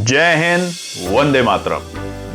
जय हिंद, वंदे मातरम।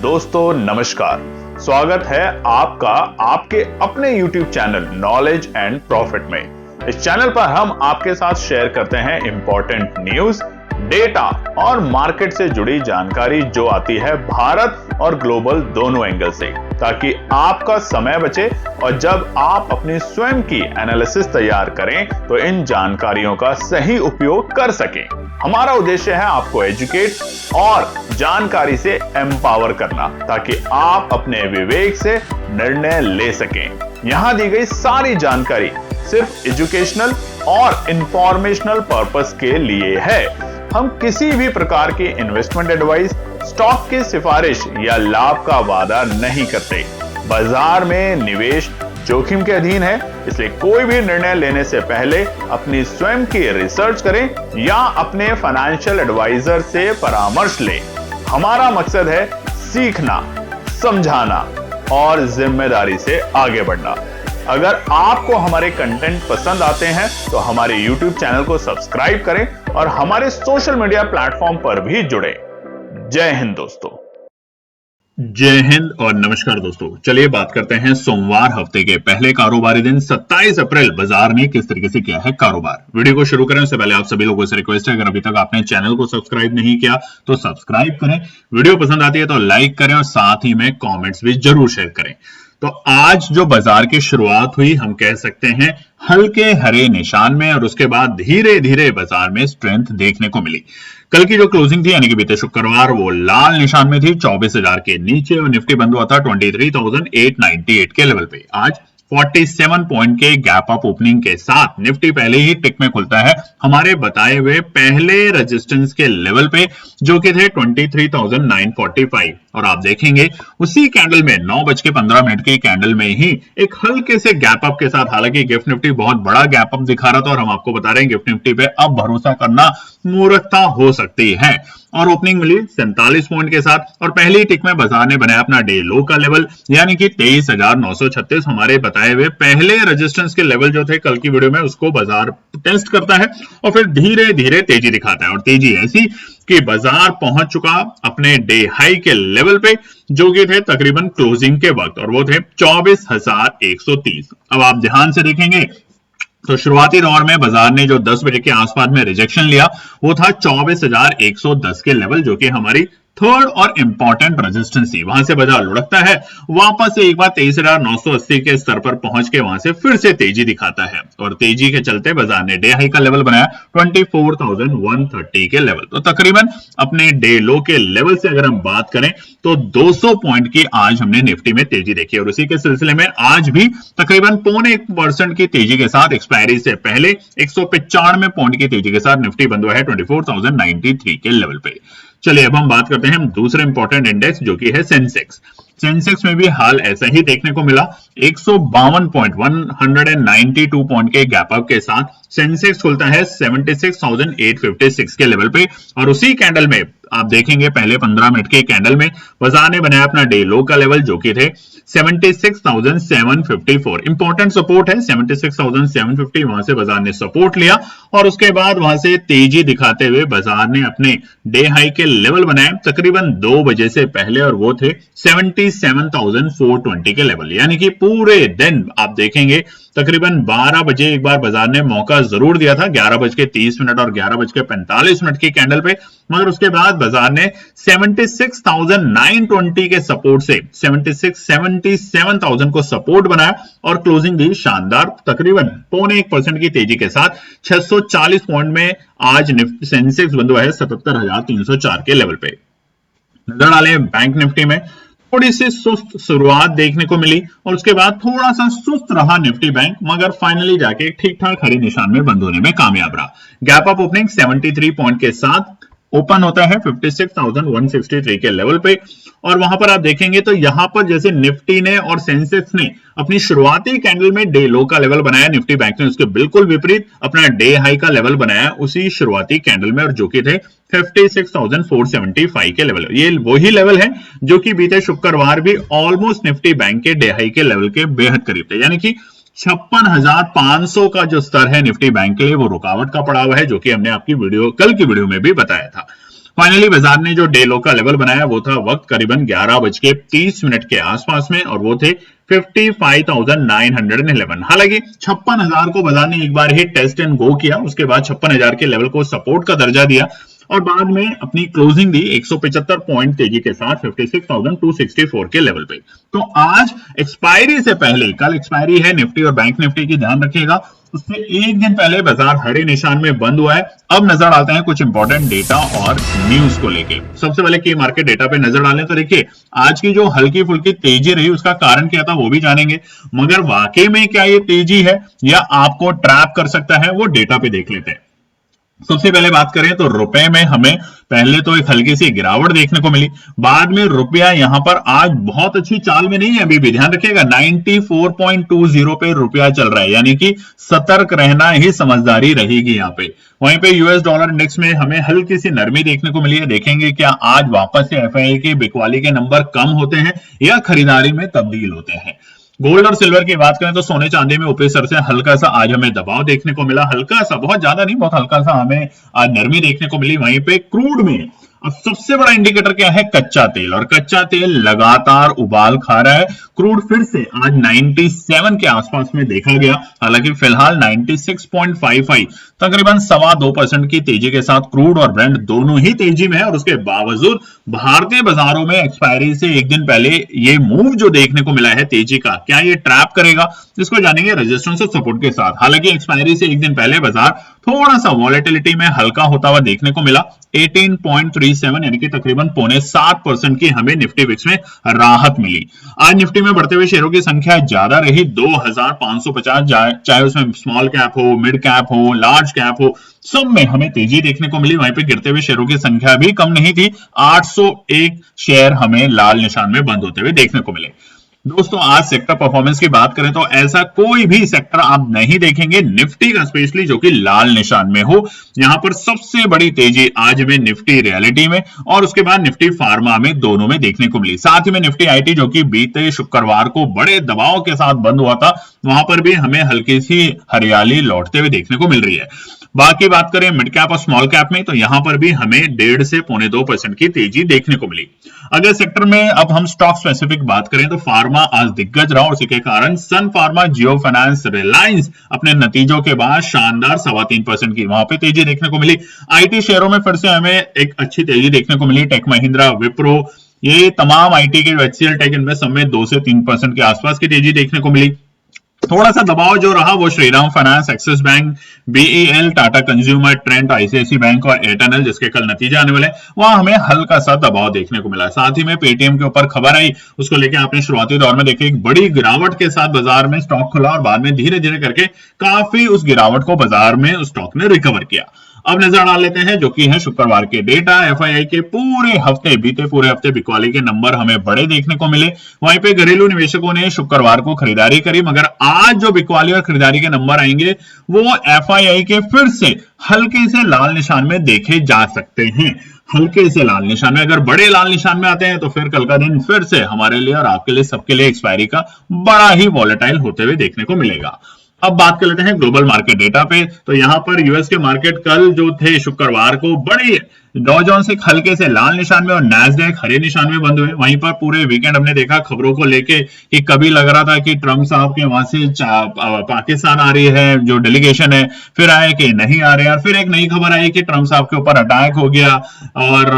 दोस्तों नमस्कार, स्वागत है आपका आपके अपने YouTube channel knowledge and profit में। इस चैनल पर हम आपके साथ शेयर करते हैं इंपॉर्टेंट न्यूज, डेटा और मार्केट से जुड़ी जानकारी जो आती है भारत और ग्लोबल दोनों एंगल से, ताकि आपका समय बचे और जब आप अपनी स्वयं की एनालिसिस तैयार करें तो इन जानकारियों का सही उपयोग कर सकें। हमारा उद्देश्य है आपको एजुकेट और जानकारी से एम्पावर करना, ताकि आप अपने विवेक से निर्णय ले सकें। यहां दी गई सारी जानकारी सिर्फ एजुकेशनल और इंफॉर्मेशनल पर्पस के लिए है। हम किसी भी प्रकार की इन्वेस्टमेंट एडवाइस, स्टॉक की सिफारिश या लाभ का वादा नहीं करते। बाजार में निवेश जोखिम के अधीन है, इसलिए कोई भी निर्णय लेने से पहले अपनी स्वयं की रिसर्च करें या अपने फाइनेंशियल एडवाइजर से परामर्श लें। हमारा मकसद है सीखना, समझाना और जिम्मेदारी से आगे बढ़ना। अगर आपको हमारे कंटेंट पसंद आते हैं तो हमारे YouTube चैनल को सब्सक्राइब करें और हमारे सोशल मीडिया प्लेटफॉर्म पर भी जुड़ें। जय हिंद दोस्तों। जय हिंद और नमस्कार दोस्तों। चलिए बात करते हैं सोमवार हफ्ते के पहले कारोबारी दिन 27 अप्रैल बाजार ने किस तरीके से किया है कारोबार। वीडियो को शुरू करें उससे पहले आप सभी लोगों से रिक्वेस्ट है, अगर अभी तक आपने चैनल को सब्सक्राइब नहीं किया तो सब्सक्राइब करें, वीडियो पसंद आती है तो लाइक करें और साथ ही में कॉमेंट्स भी जरूर शेयर करें। तो आज जो बाजार की शुरुआत हुई, हम कह सकते हैं हल्के हरे निशान में, और उसके बाद धीरे धीरे बाजार में स्ट्रेंथ देखने को मिली। कल की जो क्लोजिंग थी यानी कि बीते शुक्रवार, वो लाल निशान में थी 24,000 के नीचे, और निफ्टी बंद हुआ था 23,898 के लेवल पे। आज 47 पॉइंट के गैप अप ओपनिंग के साथ निफ्टी पहले ही टिक में खुलता है हमारे बताए हुए पहले रेजिस्टेंस के लेवल पे, जो कि थे 23,945। और आप देखेंगे उसी कैंडल में 9:15 की कैंडल में ही एक हल्के से गैप अप के साथ, हालांकि गिफ्ट निफ्टी बहुत बड़ा गैप अप दिखा रहा था और हम आपको बता रहे हैं गिफ्ट निफ्टी पे अब भरोसा करना मूर्खता हो सकती है। और ओपनिंग मिली 47 पॉइंट के साथ, और पहली टिक में बाजार ने बनाया अपना डे लो का लेवल, यानी कि 23,936। हमारे बताए हुए पहले रेजिस्टेंस के लेवल जो थे कल की वीडियो में, उसको बाजार टेस्ट करता है और फिर धीरे धीरे तेजी दिखाता है, और तेजी ऐसी कि बाजार पहुंच चुका अपने डे हाई के लेवल पे, जो कि थे तकरीबन क्लोजिंग के वक्त, और वो थे 24,130। अब आप ध्यान से देखेंगे तो शुरुआती दौर में बाजार ने जो 10 बजे के आसपास में रिजेक्शन लिया वो था 24,110 के लेवल, जो कि हमारी थर्ड और इंपॉर्टेंट रेजिस्टेंस थी। वहां से बाजार लुढ़कता है, वापस से एक बार 23,980 के स्तर पर पहुंच के वहां से फिर से तेजी दिखाता है, और तेजी के चलते बाजार ने डे हाई का लेवल बनाया 24,130 के लेवल। तो तकरीबन अपने डे लो के लेवल से अगर हम बात करें तो 200 पॉइंट की आज हमने निफ्टी में तेजी देखी, और उसी के सिलसिले में आज भी तकरीबन 0.25% की तेजी के साथ एक्सपायरी से पहले 195 पॉइंट की तेजी के साथ निफ्टी बंद हुआ है 24,093 के लेवल पे। चलिए अब हम बात करते हैं दूसरे इंपॉर्टेंट इंडेक्स, जो कि है सेंसेक्स। सेंसेक्स में भी हाल ऐसा ही देखने को मिला। 152 पॉइंट 192 पॉइंट के गैप अप के साथ सेंसेक्स खुलता है 76,856 के लेवल पे, और उसी कैंडल में आप देखेंगे पहले 15 मिनट के कैंडल में बाजार ने बनाया अपना डे लो का लेवल, जो कि थे 76,754। इंपॉर्टेंट सपोर्ट है 76,750, वहां से बाजार ने सपोर्ट लिया, और उसके बाद वहां से तेजी दिखाते हुए बाजार ने अपने डे हाई के लेवल बनाए तकरीबन 2 बजे से पहले, और वो थे 77,420 के लेवल। यानी कि पूरे दिन आप देखेंगे तकरीबन 12 बजे एक बार बाजार ने मौका जरूर दिया था, 11:30 और 11:45 की कैंडल पे, मगर उसके बाद बाजार ने 76,920 के सपोर्ट से 77,000 को सपोर्ट बनाया, और क्लोजिंग दी शानदार तकरीबन 0.25% की तेजी के साथ 640 पॉइंट में आज सेंसेक्स बंद हुआ है 77,304 के लेवल पे। नजर डालें बैंक निफ्टी में, थोड़ी सी सुस्त शुरुआत देखने को मिली और उसके बाद थोड़ा सा सुस्त रहा निफ्टी बैंक, मगर फाइनली जाके ठीक ठाक हरे निशान में बंद होने में कामयाब रहा। गैप अप ओपनिंग 73 पॉइंट के साथ ओपन होता है 56,163 के लेवल पे, और वहां पर आप देखेंगे तो यहां पर जैसे निफ्टी ने और सेंसेक्स ने अपनी शुरुआती कैंडल में डे लो का लेवल बनाया, निफ्टी बैंक ने उसके बिल्कुल विपरीत अपना डे हाई का लेवल बनाया उसी शुरुआती कैंडल में, और जो कि थे 56,475 के लेवल। ये वही लेवल है जो कि बीते शुक्रवार भी ऑलमोस्ट निफ्टी बैंक के डे हाई के लेवल के बेहद करीब थे, यानी कि 56,500 का जो स्तर है निफ्टी बैंक के लिए वो रुकावट का पड़ा हुआ है, जो कि हमने आपकी कल की वीडियो में भी बताया था। फाइनली बाजार ने जो डे लो का लेवल बनाया वो था वक्त करीबन 11:30 के आसपास में, और वो थे 55,911। हालांकि 56,000 को बाजार ने एक बार ही टेस्ट एंड गो किया, उसके बाद 56,000 के लेवल को सपोर्ट का दर्जा दिया और बाद में अपनी क्लोजिंग दी 175 पॉइंट तेजी के साथ 56,264 के लेवल पे। तो आज एक्सपायरी से पहले, कल एक्सपायरी है निफ्टी और बैंक निफ्टी की, ध्यान रखिएगा, उससे एक दिन पहले बाजार हरे निशान में बंद हुआ है। अब नजर डालते हैं कुछ इंपॉर्टेंट डेटा और न्यूज को लेके। सबसे पहले की मार्केट डेटा पे नजर डालें तो देखिए आज की जो हल्की फुल्की तेजी रही उसका कारण क्या था वो भी जानेंगे, मगर वाकई में क्या ये तेजी है या आपको ट्रैप कर सकता है वो डेटा पे देख लेते हैं। सबसे पहले बात करें तो रुपए में हमें पहले तो एक हल्की सी गिरावट देखने को मिली, बाद में रुपया यहां पर आज बहुत अच्छी चाल में नहीं है, अभी भी ध्यान रखिएगा 94.20 पे रुपया चल रहा है, यानी कि सतर्क रहना ही समझदारी रहेगी यहां पे। वहीं पे यूएस डॉलर इंडेक्स में हमें हल्की सी नरमी देखने को मिली है, देखेंगे क्या आज वापस से एफआईआई के बिकवाली के नंबर कम होते हैं या खरीदारी में तब्दील होते हैं। गोल्ड और सिल्वर की बात करें तो सोने चांदी में ऊपरी सर से हल्का सा आज हमें दबाव देखने को मिला, हल्का सा, बहुत ज्यादा नहीं, बहुत हल्का सा हमें आज नरमी देखने को मिली। वहीं पे क्रूड में अब सबसे बड़ा इंडिकेटर क्या है, कच्चा तेल, और कच्चा तेल लगातार उबाल खा रहा है। क्रूड फिर से आज 97 के आसपास में देखा गया, हालांकि फिलहाल 96.55 तकरीबन 2.25% की तेजी के साथ क्रूड और ब्रेंट दोनों ही तेजी में है। और उसके बावजूद भारतीय बाजारों में एक्सपायरी से एक दिन पहले ये मूव जो देखने को मिला है तेजी का, क्या ये ट्रैप करेगा, इसको जानेंगे रेजिस्टेंस और सपोर्ट के साथ। हालांकि एक्सपायरी से एक दिन पहले बाजार थोड़ा सा वॉलेटिलिटी में हल्का होता हुआ देखने को मिला, 18.37 यानी कि तकरीबन 0.7% की हमें निफ्टी विक्स में राहत मिली। आज निफ्टी में बढ़ते हुए शेयरों की संख्या ज्यादा रही, 2550, चाहे उसमें स्मॉल कैप हो, मिड कैप हो, लार्ज कैप हो, सब में हमें तेजी देखने को मिली। वहीं पे गिरते हुए शेयरों की संख्या भी कम नहीं थी, 801 शेयर हमें लाल निशान में बंद होते हुए देखने को मिले। दोस्तों आज सेक्टर परफॉर्मेंस की बात करें तो ऐसा कोई भी सेक्टर आप नहीं देखेंगे निफ्टी का स्पेशली जो कि लाल निशान में हो। यहां पर सबसे बड़ी तेजी आज में निफ्टी रियलिटी में और उसके बाद निफ्टी फार्मा में, दोनों में देखने को मिली। साथ ही में निफ्टी आईटी जो कि बीते शुक्रवार को बड़े दबाव के साथ बंद हुआ था, वहां पर भी हमें हल्की सी हरियाली लौटते हुए देखने को मिल रही है। बाकी बात करें मिड कैप और स्मॉल कैप में तो यहां पर भी हमें 1.5 से 0.2% की तेजी देखने को मिली। अगर सेक्टर में अब हम स्टॉक स्पेसिफिक बात करें तो फार्मा आज दिग्गज रहा, उसी के कारण सन फार्मा, जियो फाइनेंस, रिलायंस अपने नतीजों के बाद शानदार 3.25% की वहां पे तेजी देखने को मिली। आईटी शेयरों में फिर से हमें एक अच्छी तेजी देखने को मिली, टेक महिंद्रा, विप्रो, ये तमाम आईटी के एचसीएल टेक इनमें सब में 2 से 3% के आसपास की तेजी देखने को मिली। थोड़ा सा दबाव जो रहा वो Shriram Finance, Axis Bank, BEL, Tata Consumer, Trent, ICICI Bank और एयरटेल जिसके कल नतीजे आने वाले, वहां हमें हल्का सा दबाव देखने को मिला। साथ ही में पेटीएम के ऊपर खबर आई, उसको लेकर आपने शुरुआती दौर में देखी एक बड़ी गिरावट के साथ बाजार में स्टॉक खुला और बाद में धीरे धीरे करके काफी उस गिरावट को बाजार में उस स्टॉक ने रिकवर किया। अब नजर डाल लेते हैं जो कि है शुक्रवार के डेटा। एफआईआई के पूरे हफ्ते, बीते पूरे हफ्ते बिकवाली के नंबर हमें बड़े देखने को मिले। वहीं पे घरेलू निवेशकों ने शुक्रवार को खरीदारी करी, मगर आज जो बिकवाली और खरीदारी के नंबर आएंगे वो एफआईआई के फिर से हल्के से लाल निशान में देखे जा सकते हैं। हल्के से लाल निशान में, अगर बड़े लाल निशान में आते हैं तो फिर कल का दिन फिर से हमारे लिए और आपके लिए, सबके लिए एक्सपायरी का बड़ा ही वॉलेटाइल होते हुए देखने को मिलेगा। अब बात कर लेते हैं ग्लोबल मार्केट डेटा पे। तो यहां पर यूएस के मार्केट कल जो थे शुक्रवार को बड़ी डॉ जोन्स एक हल्के से लाल निशान में और नैस्डैक हरे निशान में बंद हुए। वहीं पर पूरे वीकेंड हमने देखा खबरों को लेके कि कभी लग रहा था कि ट्रंप साहब के वहां से पाकिस्तान आ रही है जो डेलीगेशन है, फिर आए कि नहीं आ रहे हैं, फिर एक नई खबर आई कि ट्रंप साहब के ऊपर अटैक हो गया और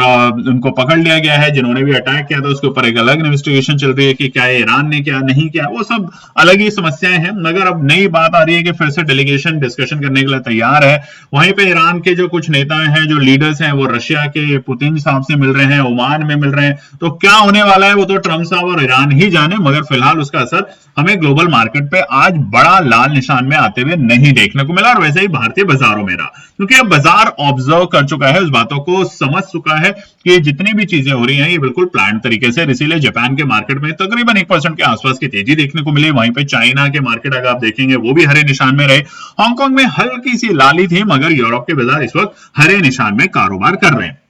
उनको पकड़ लिया गया है। जिन्होंने भी अटैक किया था उसके ऊपर एक अलग इन्वेस्टिगेशन चल रही है कि क्या ईरान ने क्या नहीं किया, वो सब अलग ही समस्याएं हैं। मगर अब नई बात आ रही है कि फिर से डेलीगेशन डिस्कशन करने के लिए तैयार है। वहीं पे ईरान के जो कुछ नेता हैं, जो लीडर्स हैं, वो रशिया के पुतिन साहब से मिल रहे हैं, ओमान में मिल रहे हैं। तो क्या होने वाला है वो तो ट्रंप साहब और ईरान ही जाने, मगर फिलहाल उसका असर हमें ग्लोबल मार्केट पे आज बड़ा लाल निशान में आते हुए नहीं देखने को मिला। और वैसे ही भारतीय बाजारों में रहा, क्योंकि अब बाजार ऑब्जर्व कर चुका है, उस बातों को समझ चुका है कि जितनी भी चीजें हो रही हैं ये बिल्कुल प्लान तरीके से। इसीलिए जापान के मार्केट में तकरीबन 1% के आसपास की तेजी देखने को मिली। वहीं पे चाइना के मार्केट अगर आप देखेंगे वो भी हरे निशान में रहे। हांगकांग में हल्की सी लाली थी, मगर यूरोप के बाजार इस वक्त हरे निशान में कारोबार कर रहे हैं।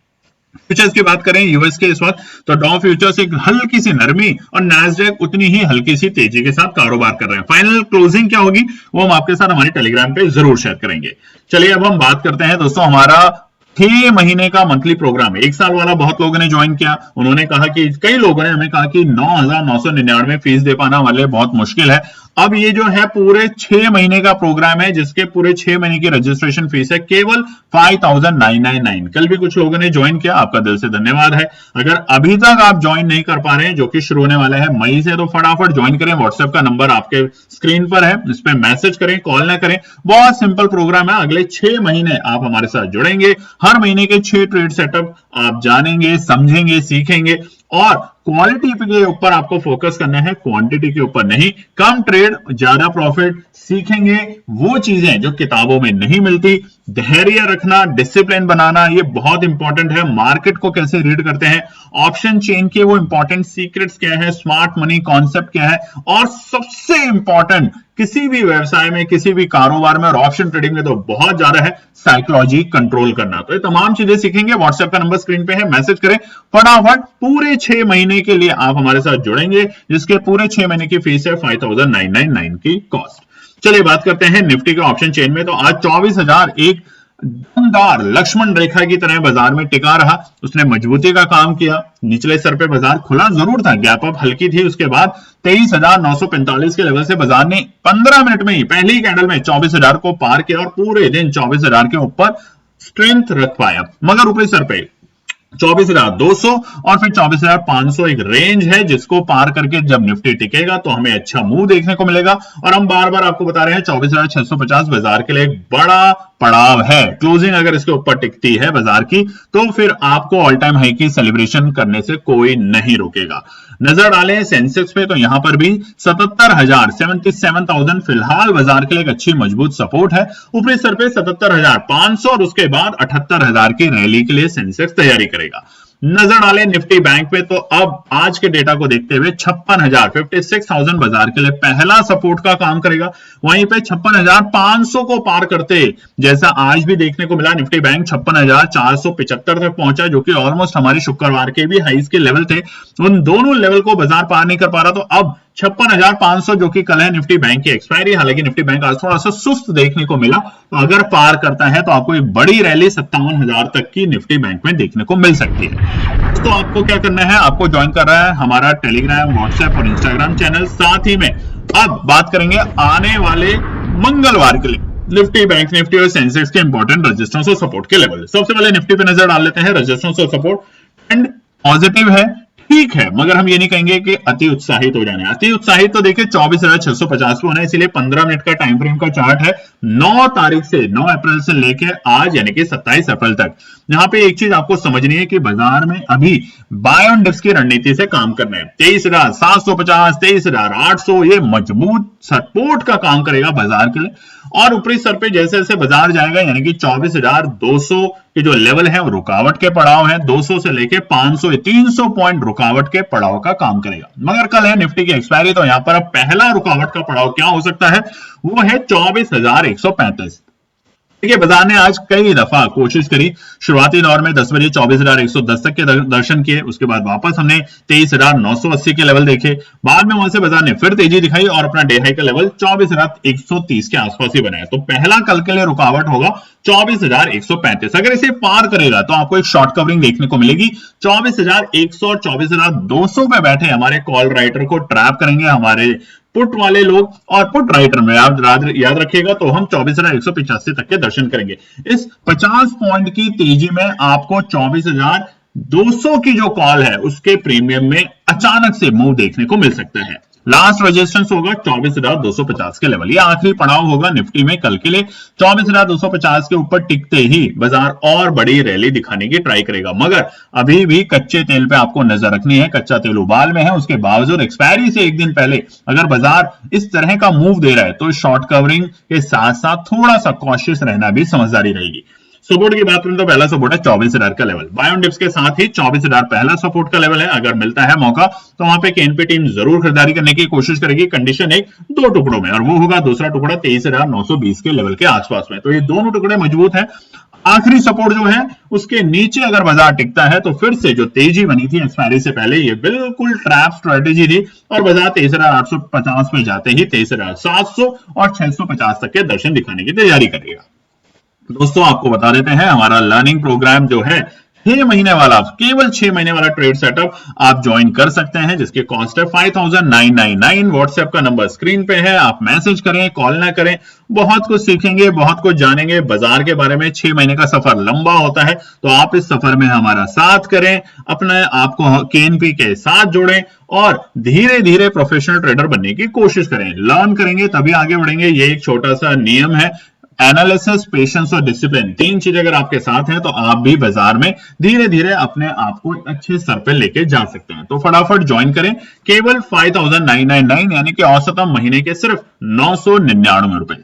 फ्यूचर्स की बात करें यूएस के इस वक्त तो डॉ फ्यूचर्स एक हल्की सी नरमी और नैस्डैक उतनी ही हल्की सी तेजी के साथ कारोबार कर रहे हैं। फाइनल क्लोजिंग क्या होगी वो हम आपके साथ हमारे टेलीग्राम पे जरूर शेयर करेंगे। चलिए अब हम बात करते हैं दोस्तों हमारा 6 महीने का मंथली प्रोग्राम है। 1 साल वाला बहुत लोगों ने ज्वाइन किया, उन्होंने कहा कि कई लोगों ने हमें कहा कि 9,999 फीस दे पाना हमारे लिए बहुत मुश्किल है। अब ये जो है पूरे 6 महीने का प्रोग्राम है, जिसके पूरे 6 महीने की रजिस्ट्रेशन फीस है केवल 5,999। कल भी कुछ लोगों ने ज्वाइन किया, आपका दिल से धन्यवाद है। अगर अभी तक आप ज्वाइन नहीं कर पा रहे हैं, जो कि शुरू होने वाला है मई से, तो फटाफट ज्वाइन करें। व्हाट्सएप का नंबर आपके स्क्रीन पर है, इस पर मैसेज करें, कॉल ना करें। बहुत सिंपल प्रोग्राम है। अगले 6 महीने आप हमारे साथ जुड़ेंगे, हर महीने के 6 ट्रेड सेटअप आप जानेंगे, समझेंगे, सीखेंगे और क्वालिटी के ऊपर आपको फोकस करना है, क्वांटिटी के ऊपर नहीं। कम ट्रेड ज्यादा प्रॉफिट सीखेंगे, वो चीजें जो किताबों में नहीं मिलती। धैर्य रखना, डिसिप्लिन बनाना, ये बहुत इंपॉर्टेंट है। मार्केट को कैसे रीड करते हैं, ऑप्शन चेन के वो इंपॉर्टेंट सीक्रेट्स क्या है, स्मार्ट मनी कॉन्सेप्ट क्या है, और सबसे इंपॉर्टेंट किसी भी व्यवसाय में, किसी भी कारोबार में और ऑप्शन ट्रेडिंग में तो बहुत ज्यादा है, साइकोलॉजी कंट्रोल करना। तो ये तमाम चीजें सीखेंगे। व्हाट्सएप का नंबर स्क्रीन पे है, मैसेज करें फटाफट। पूरे 6 महीने के लिए आप हमारे साथ जुड़ेंगे, जिसके पूरे 6 महीने की फीस है 5,999 की कॉस्ट। चलिए बात करते हैं निफ्टी के ऑप्शन चेन में। तो आज 24,000 एक दमदार लक्ष्मण रेखा की तरह बाजार में टिका रहा। उसने मजबूती का काम किया। निचले स्तर पे बाजार खुला जरूर था, गैप अप हल्की थी। उसके बाद 23,945 के लेवल से बाजार ने 15 मिनट में ही पहली कैंडल में 24,000 को पार किया और पूरे दिन 24,000 के ऊपर स्ट्रेंथ रख पाया। मगर ऊपरी स्तर पे 24,200 और फिर 24,500 एक रेंज है, जिसको पार करके जब निफ्टी टिकेगा तो हमें अच्छा मूव देखने को मिलेगा। और हम बार बार आपको बता रहे हैं 24,650 बाजार के लिए एक बड़ा पड़ाव है। क्लोजिंग अगर इसके ऊपर टिकती है बाजार की, तो फिर आपको ऑल टाइम हाई की सेलिब्रेशन करने से कोई नहीं रोकेगा। नजर डालें सेंसेक्स पे, तो यहां पर भी 77,000 फिलहाल बाजार के लिए एक अच्छी मजबूत सपोर्ट है। ऊपरी स्तर पे 77,500 और उसके बाद 78,000 की रैली के लिए सेंसेक्स तैयारी करेगा। नजर डालें निफ्टी बैंक पे, तो अब आज के डेटा को देखते हुए 56,000 बाजार के लिए पहला सपोर्ट का काम करेगा। वहीं पे 56,500 को पार करते जैसा आज भी देखने को मिला, निफ्टी बैंक 56,475 तक पहुंचा, जो कि ऑलमोस्ट हमारी शुक्रवार के भी हाईज के लेवल थे। उन दोनों लेवल को बाजार पार नहीं कर पा रहा। तो अब 56,500 जो कि कल है निफ्टी बैंक की एक्सपायरी, हालांकि निफ्टी बैंक आज थोड़ा सा सुस्त देखने को मिला, तो अगर पार करता है तो आपको एक बड़ी रैली 57,000 तक की निफ्टी बैंक में देखने को मिल सकती है। तो आपको क्या करना है, आपको ज्वाइन कर रहा है हमारा टेलीग्राम, व्हाट्सएप और इंस्टाग्राम चैनल। साथ ही में अब बात करेंगे आने वाले मंगलवार के लिए निफ्टी बैंक निफ्टी और सेंसेक्स के इंपॉर्टेंट रजिस्टेंस और सपोर्ट के लेवल। सबसे पहले निफ्टी पे नजर डाल लेते हैं। रजिस्टेंस और सपोर्ट ट्रेंड पॉजिटिव है, ठीक है, मगर हम ये नहीं कहेंगे कि अति उत्साहित हो जाने। अति उत्साहित तो देखिए 24,650 पे होना है, इसीलिए 15 मिनट का टाइम फ्रेम का चार्ट है। 9 तारीख से 9 अप्रैल से लेके आज यानी कि 27 अप्रैल तक। यहां पे एक चीज आपको समझनी है कि बाजार में अभी बाय ऑन डिप्स की रणनीति से काम करना है। 23,750, 23,800 ये मजबूत सपोर्ट का काम करेगा बाजार के लिए। और ऊपरी स्तर पे जैसे जैसे बाजार जाएगा यानी कि 24,200 के जो लेवल है वो रुकावट के पड़ाव है। 200 से लेके 500 300 पॉइंट रुकावट के पड़ाव का काम करेगा। मगर कल है निफ्टी की एक्सपायरी, तो यहां पर अब पहला रुकावट का पड़ाव क्या हो सकता है, वो है 24,135। देखिए बाजार ने आज कई दफा कोशिश करी। शुरुआती दौर में 10 बजे 24,110 तक के दर्शन किए, उसके बाद वापस हमने 23,980 के लेवल देखे। बाद में वहां से बाजार ने फिर तेजी दिखाई और अपना डे हाई का लेवल 24,130 के आसपास ही बनाया। तो पहला कल के लिए रुकावट होगा 24,135। अगर इसे पार करेगा तो आपको एक शॉर्ट कवरिंग देखने को मिलेगी। 24,100 और 24,200 पे बैठे हमारे कॉल राइटर को ट्रैप करेंगे हमारे पुट वाले लोग, और पुट राइटर में आप याद रखिएगा तो हम 24,185 तक के दर्शन करेंगे। इस 50 पॉइंट की तेजी में आपको 24,200 की जो कॉल है उसके प्रीमियम में अचानक से मूव देखने को मिल सकता है। लास्ट रेजिस्टेंस होगा 24,250 के लेवल। ये आखिरी पड़ाव होगा निफ्टी में कल के लिए। 24,250 के ऊपर टिकते ही बाजार और बड़ी रैली दिखाने की ट्राई करेगा। मगर अभी भी कच्चे तेल पे आपको नजर रखनी है, कच्चा तेल उबाल में है। उसके बावजूद एक्सपायरी से एक दिन पहले अगर बाजार इस तरह का मूव दे रहा है तो शॉर्ट कवरिंग के साथ साथ थोड़ा सा कॉशियस रहना भी समझदारी रहेगी। सपोर्ट की बात करें तो पहला सपोर्ट है 24,000 का लेवल। बाय ऑन डिप्स के साथ ही 24,000 पहला सपोर्ट का लेवल है। अगर मिलता है मौका तो वहां पे केएनपी टीम जरूर खरीदारी करने की कोशिश करेगी। कंडीशन एक 2 टुकड़ों में, और वो होगा दूसरा टुकड़ा 23,920 के लेवल के आसपास में। तो ये दोनों टुकड़े मजबूत हैं। आखिरी सपोर्ट जो है उसके नीचे अगर बाजार टिकता है तो फिर से जो तेजी बनी थी एक्सपायरी से पहले, ये बिल्कुल ट्रैप स्ट्रेटेजी थी और बाजार 23,850 में जाते ही 23,700 और 650 तक के दर्शन दिखाने की तैयारी करेगा। दोस्तों आपको बता देते हैं हमारा लर्निंग प्रोग्राम जो है 6 महीने वाला, केवल 6 महीने वाला ट्रेड सेटअप आप ज्वाइन कर सकते हैं, जिसकी कॉस्ट है 5999। व्हाट्सएप का नंबर स्क्रीन पे है, आप मैसेज करें, कॉल ना करें। बहुत कुछ सीखेंगे, बहुत कुछ जानेंगे बाजार के बारे में। 6 महीने का सफर लंबा होता है, तो आप इस सफर में हमारा साथ करें, अपने आपको केएनपी के साथ जोड़ें और धीरे धीरे प्रोफेशनल ट्रेडर बनने की कोशिश करें। लर्न करेंगे तभी आगे बढ़ेंगे, ये एक छोटा सा नियम है। एनालिसिस, पेशेंस और डिसिप्लिन, 3 चीजें अगर आपके साथ हैं तो आप भी बाजार में धीरे धीरे अपने आप को अच्छे स्तर पे लेके जा सकते हैं। तो फटाफट ज्वाइन करें, केवल 5999 यानी कि औसतम महीने के सिर्फ 999 रुपए।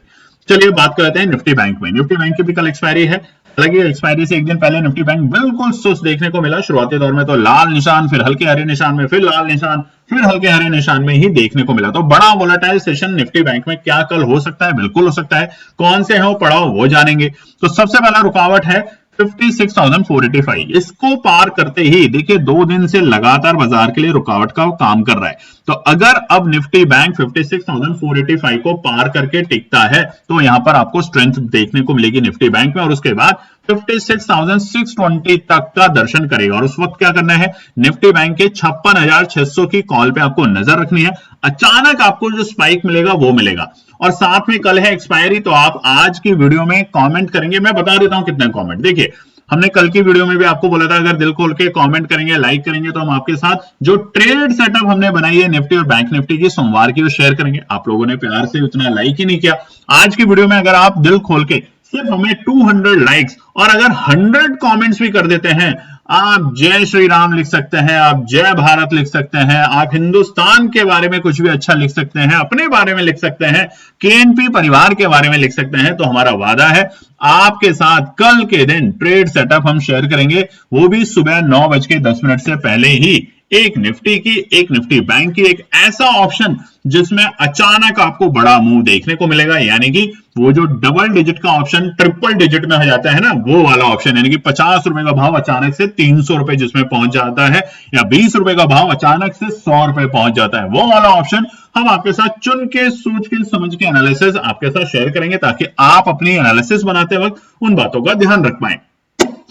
चलिए बात करते हैं निफ्टी बैंक में। निफ्टी बैंक की भी कल एक्सपायरी है। हालांकि एक्सपायरी से एक दिन पहले निफ्टी बैंक बिल्कुल सुस्त देखने को मिला। शुरुआती दौर में तो लाल निशान, फिर हल्के हरे निशान में, फिर लाल निशान, फिर हल्के हरे निशान में ही देखने को मिला। तो बड़ा वोलेटाइल सेशन निफ्टी बैंक में क्या कल हो सकता है? बिल्कुल हो सकता है। कौन से हैं वो पढ़ाओ वो जानेंगे। तो सबसे पहला रुकावट है 56,485। इसको पार करते ही देखिए 2 दिन से लगातार बाजार के लिए रुकावट का काम कर रहा है। तो अगर अब निफ्टी बैंक 56,485 को पार करके टिकता है तो यहां पर आपको स्ट्रेंथ देखने को मिलेगी निफ्टी बैंक में, और उसके बाद 56,620 तक का दर्शन करेगा। और उस वक्त क्या करना है? निफ्टी बैंक के 56,600 की कॉल पे आपको नजर रखनी है। अचानक आपको जो स्पाइक मिलेगा वो मिलेगा। और साथ में कल है एक्सपायरी, तो आप आज की वीडियो में कमेंट करेंगे। मैं बता देता हूं कितने कमेंट। देखिए हमने कल की वीडियो में भी आपको बोला था अगर दिल खोल के कमेंट करेंगे, लाइक करेंगे तो हम आपके साथ जो ट्रेड सेटअप हमने बनाई है निफ्टी और बैंक निफ्टी की सोमवार की, वो शेयर करेंगे। आप लोगों ने प्यार से उतना लाइक ही नहीं किया। आज की वीडियो में अगर आप दिल खोल के सिर्फ हमें 200 लाइक्स और अगर 100 कमेंट्स भी कर देते हैं, आप जय श्री राम लिख सकते हैं, आप जय भारत लिख सकते हैं, आप हिंदुस्तान के बारे में कुछ भी अच्छा लिख सकते हैं, अपने बारे में लिख सकते हैं, केएनपी परिवार के बारे में लिख सकते हैं, तो हमारा वादा है आपके साथ कल के दिन ट्रेड सेटअप हम शेयर करेंगे, वो भी सुबह 9:10 से पहले ही। एक निफ्टी की, एक निफ्टी बैंक की, एक ऐसा ऑप्शन जिसमें अचानक आपको बड़ा मूव देखने को मिलेगा, यानी कि वो जो डबल डिजिट का ऑप्शन ट्रिपल डिजिट में हो जाता है ना, वो वाला ऑप्शन, यानी कि 50 रुपए का भाव अचानक से 300 रुपए जिसमें पहुंच जाता है, या 20 रुपए का भाव अचानक से 100 रुपए पहुंच जाता है, वो वाला ऑप्शन हम आपके साथ चुन के, सोच के, समझ के एनालिसिस आपके साथ शेयर करेंगे, ताकि आप अपनी एनालिसिस बनाते वक्त उन बातों का ध्यान रख पाए।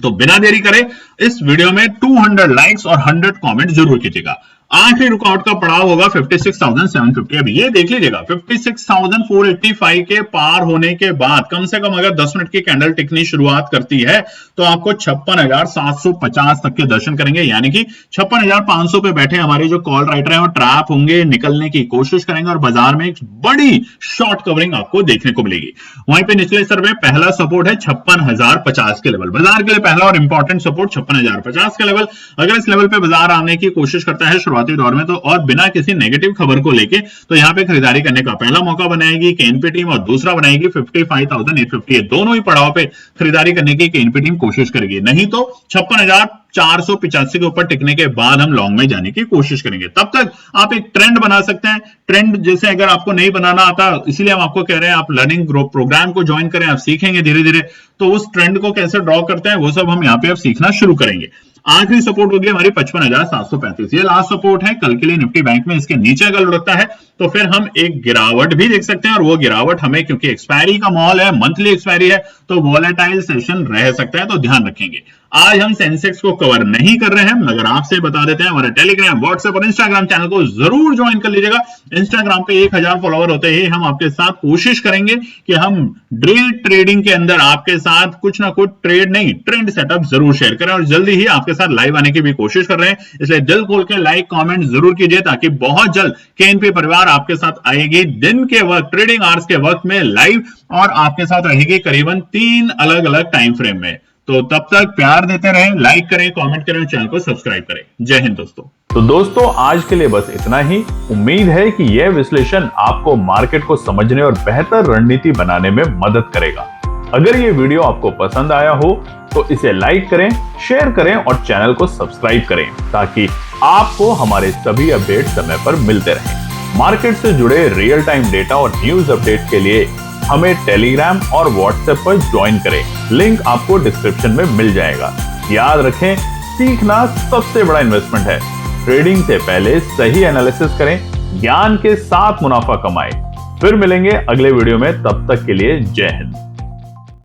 तो बिना देरी करे इस वीडियो में 200 लाइक्स और 100 कमेंट जरूर कीजिएगा। आखिरी रुकावट का पड़ाव होगा 56,750। अब ये देख लीजिएगा 56,485 के पार होने के बाद कम से कम अगर 10 मिनट की कैंडल टिकनी शुरुआत करती है तो आपको 56,750 तक के दर्शन करेंगे, यानी कि 56,500 पे बैठे हमारे जो कॉल राइटर हैं वो ट्रैप होंगे, निकलने की कोशिश करेंगे और बाजार में एक बड़ी शॉर्ट कवरिंग आपको देखने को मिलेगी। वहीं पे निचले स्तर में पहला सपोर्ट है 56,050 के लेवल, बाजार के लिए पहला और इंपॉर्टेंट सपोर्ट 56,050 का लेवल। अगर इस लेवल पे बाजार आने की कोशिश करता है शुरुआती दौर में तो, और बिना किसी नेगेटिव खबर को लेके, तो यहां पे खरीदारी करने का पहला मौका बनाएगी केएनपी टीम और दूसरा बनाएगी 55,850। दोनों ही पड़ाव पे खरीदारी करने की केएनपी टीम कोशिश करेगी, नहीं तो 56,485 के ऊपर टिकने के बाद हम लॉन्ग में जाने की कोशिश करेंगे। तब तक आप एक ट्रेंड बना सकते हैं। ट्रेंड जैसे अगर आपको नहीं बनाना आता, इसलिए हम आपको कह रहे हैं आप लर्निंग प्रोग्राम को ज्वाइन करें, आप सीखेंगे धीरे धीरे, तो उस ट्रेंड को कैसे ड्रॉ करते हैं वो सब हम यहाँ पे अब सीखना शुरू करेंगे। आखिरी सपोर्ट होगी हमारी 55,735। ये लास्ट सपोर्ट है कल के लिए निफ्टी बैंक में। इसके नीचे अगर लुढ़कता है तो फिर हम एक गिरावट भी देख सकते हैं, और वो गिरावट हमें, क्योंकि एक्सपायरी का माहौल है, मंथली एक्सपायरी है, तो वोलेटाइल सेशन रह सकता है, तो ध्यान रखेंगे। आज हम सेंसेक्स को कवर नहीं कर रहे हैं, मगर आपसे बता देते हैं हमारे टेलीग्राम, व्हाट्सएप और इंस्टाग्राम चैनल को जरूर ज्वाइन कर लीजिएगा। इंस्टाग्राम पे 1000 फॉलोवर होते ही हम आपके साथ कोशिश करेंगे कि हम ड्रिल ट्रेडिंग के अंदर आपके साथ कुछ ना कुछ ट्रेड नहीं, ट्रेंड सेटअप जरूर शेयर करें, और जल्दी ही आपके साथ लाइव आने की भी कोशिश कर रहे हैं। इसलिए दिल खोल के लाइक कमेंट जरूर कीजिए, ताकि बहुत जल्द केएनपी परिवार आपके साथ आएगी दिन के वक्त, ट्रेडिंग आवर्स के वक्त में लाइव, और आपके साथ रहेगी करीबन 3 अलग अलग टाइम फ्रेम में। तो तब तक प्यार देते रहें, लाइक करें, कमेंट करें, चैनल को सब्सक्राइब करें। जय हिंद दोस्तों। तो दोस्तों आज के लिए बस इतना ही। उम्मीद है कि यह विश्लेषण आपको मार्केट को समझने और बेहतर रणनीति बनाने में मदद करेगा। अगर ये वीडियो आपको पसंद आया हो तो इसे लाइक करें, शेयर करें और चैनल को सब्सक्राइब करें, ताकि आपको हमारे सभी अपडेट समय पर मिलते रहें। मार्केट से जुड़े रियल टाइम डेटा और न्यूज अपडेट के लिए हमें टेलीग्राम और व्हाट्सएप पर ज्वाइन करें। लिंक आपको डिस्क्रिप्शन में मिल जाएगा। याद रखें, सीखना सबसे बड़ा इन्वेस्टमेंट है। ट्रेडिंग से पहले सही एनालिसिस करें, ज्ञान के साथ मुनाफा कमाएं। फिर मिलेंगे अगले वीडियो में, तब तक के लिए जय हिंद।